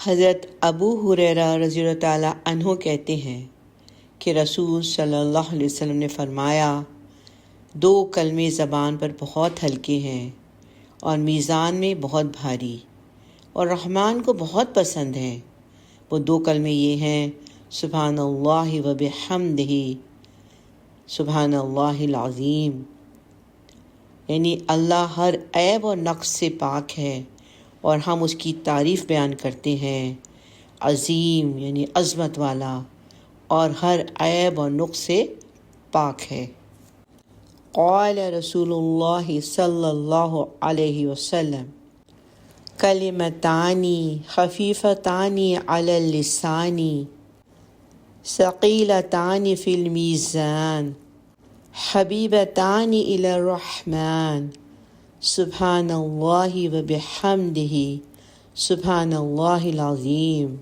حضرت ابو ہریرہ رضی اللہ تعالیٰ عنہ کہتے ہیں کہ رسول صلی اللہ علیہ وسلم نے فرمایا، 2 کلمے زبان پر بہت ہلکے ہیں اور میزان میں بہت بھاری، اور رحمان کو بہت پسند ہیں۔ وہ 2 کلمے یہ ہیں، سبحان اللہ و بحمدہ، سبحان اللہ العظیم، یعنی اللہ ہر عیب اور نقص سے پاک ہے اور ہم اس کی تعریف بیان کرتے ہیں۔ عظیم یعنی عظمت والا اور ہر عیب اور نقص سے پاک ہے۔ قال رسول اللہ صلی اللہ علیہ وسلم، کلمتان خفیفتان علی اللسان ثقیلتان فی المیزان حبیبتان الی الرحمن، سبحان اللہ و بحمدہ، سبحان اللہ العظیم۔